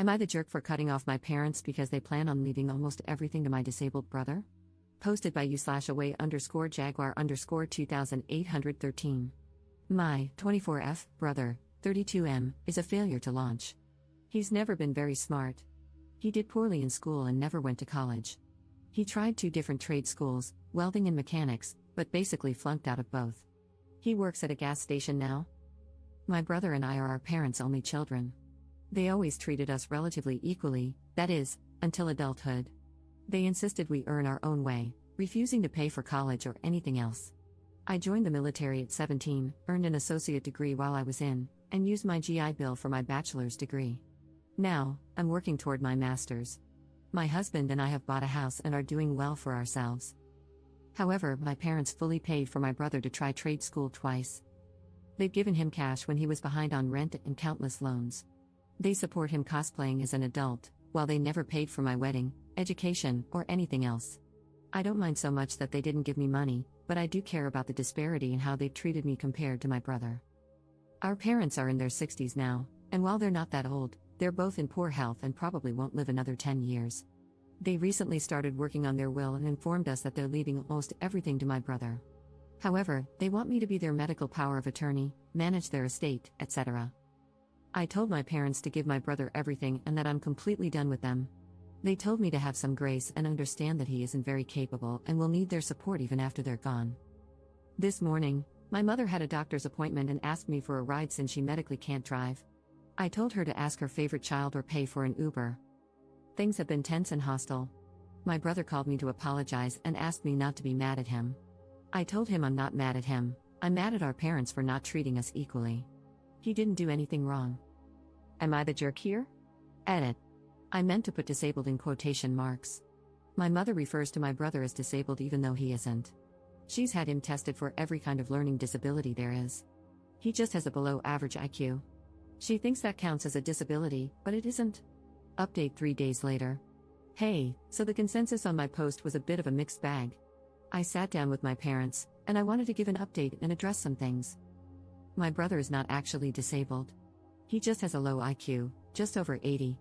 Am I the jerk for cutting off my parents because they plan on leaving almost everything to my disabled brother? Posted by u/away_jaguar_2813. My 24F brother, 32M, is a failure to launch. He's never been very smart. He did poorly in school and never went to college. He tried 2 different trade schools, welding and mechanics, but basically flunked out of both. He works at a gas station now. My brother and I are our parents' only children. They always treated us relatively equally, that is, until adulthood. They insisted we earn our own way, refusing to pay for college or anything else. I joined the military at 17, earned an associate degree while I was in, and used my GI Bill for my bachelor's degree. Now, I'm working toward my master's. My husband and I have bought a house and are doing well for ourselves. However, my parents fully paid for my brother to try trade school twice. They've given him cash when he was behind on rent and countless loans. They support him cosplaying as an adult, while they never paid for my wedding, education, or anything else. I don't mind so much that they didn't give me money, but I do care about the disparity in how they've treated me compared to my brother. Our parents are in their 60s now, and while they're not that old, they're both in poor health and probably won't live another 10 years. They recently started working on their will and informed us that they're leaving almost everything to my brother. However, they want me to be their medical power of attorney, manage their estate, etc. I told my parents to give my brother everything and that I'm completely done with them. They told me to have some grace and understand that he isn't very capable and will need their support even after they're gone. This morning, my mother had a doctor's appointment and asked me for a ride since she medically can't drive. I told her to ask her favorite child or pay for an Uber. Things have been tense and hostile. My brother called me to apologize and asked me not to be mad at him. I told him I'm not mad at him, I'm mad at our parents for not treating us equally. He didn't do anything wrong. Am I the jerk here? Edit. I meant to put disabled in quotation marks. My mother refers to my brother as disabled even though he isn't. She's had him tested for every kind of learning disability there is. He just has a below average IQ. She thinks that counts as a disability, but it isn't. Update 3 days later. Hey, so the consensus on my post was a bit of a mixed bag. I sat down with my parents, and I wanted to give an update and address some things. My brother is not actually disabled. He just has a low IQ, just over 80.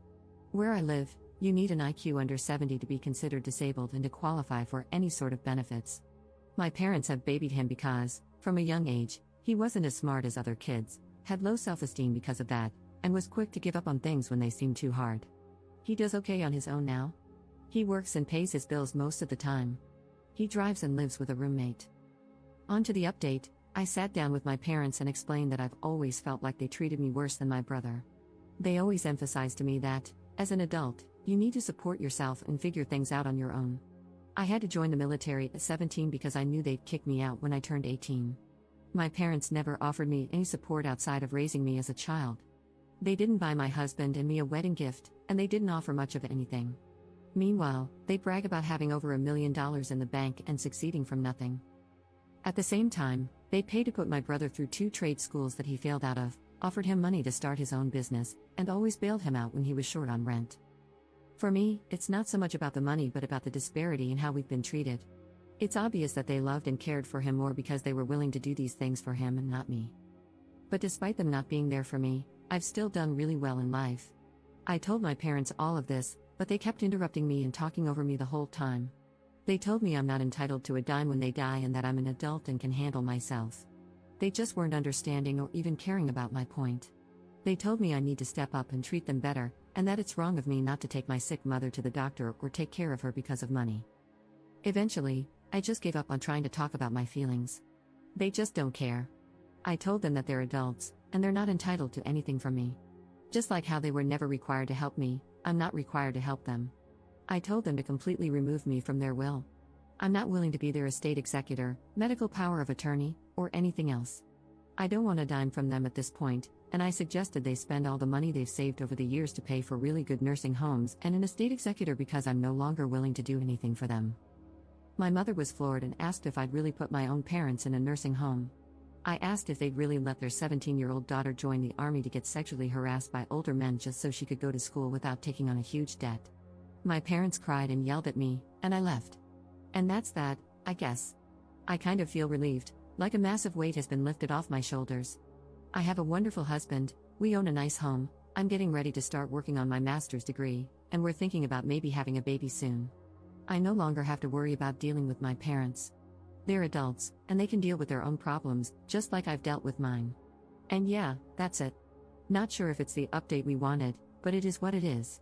Where I live, you need an IQ under 70 to be considered disabled and to qualify for any sort of benefits. My parents have babied him because, from a young age, he wasn't as smart as other kids, had low self-esteem because of that, and was quick to give up on things when they seemed too hard. He does okay on his own now. He works and pays his bills most of the time. He drives and lives with a roommate. On to the update. I sat down with my parents and explained that I've always felt like they treated me worse than my brother. They always emphasized to me that, as an adult, you need to support yourself and figure things out on your own. I had to join the military at 17 because I knew they'd kick me out when I turned 18. My parents never offered me any support outside of raising me as a child. They didn't buy my husband and me a wedding gift, and they didn't offer much of anything. Meanwhile, they brag about having over $1 million in the bank and succeeding from nothing. At the same time, they paid to put my brother through 2 trade schools that he failed out of, offered him money to start his own business, and always bailed him out when he was short on rent. For me, it's not so much about the money but about the disparity in how we've been treated. It's obvious that they loved and cared for him more because they were willing to do these things for him and not me. But despite them not being there for me, I've still done really well in life. I told my parents all of this, but they kept interrupting me and talking over me the whole time. They told me I'm not entitled to a dime when they die and that I'm an adult and can handle myself. They just weren't understanding or even caring about my point. They told me I need to step up and treat them better, and that it's wrong of me not to take my sick mother to the doctor or take care of her because of money. Eventually, I just gave up on trying to talk about my feelings. They just don't care. I told them that they're adults, and they're not entitled to anything from me. Just like how they were never required to help me, I'm not required to help them. I told them to completely remove me from their will. I'm not willing to be their estate executor, medical power of attorney, or anything else. I don't want a dime from them at this point, and I suggested they spend all the money they've saved over the years to pay for really good nursing homes and an estate executor because I'm no longer willing to do anything for them. My mother was floored and asked if I'd really put my own parents in a nursing home. I asked if they'd really let their 17-year-old daughter join the army to get sexually harassed by older men just so she could go to school without taking on a huge debt. My parents cried and yelled at me, and I left. And that's that, I guess. I kind of feel relieved, like a massive weight has been lifted off my shoulders. I have a wonderful husband, we own a nice home, I'm getting ready to start working on my master's degree, and we're thinking about maybe having a baby soon. I no longer have to worry about dealing with my parents. They're adults, and they can deal with their own problems, just like I've dealt with mine. And yeah, that's it. Not sure if it's the update we wanted, but it is what it is.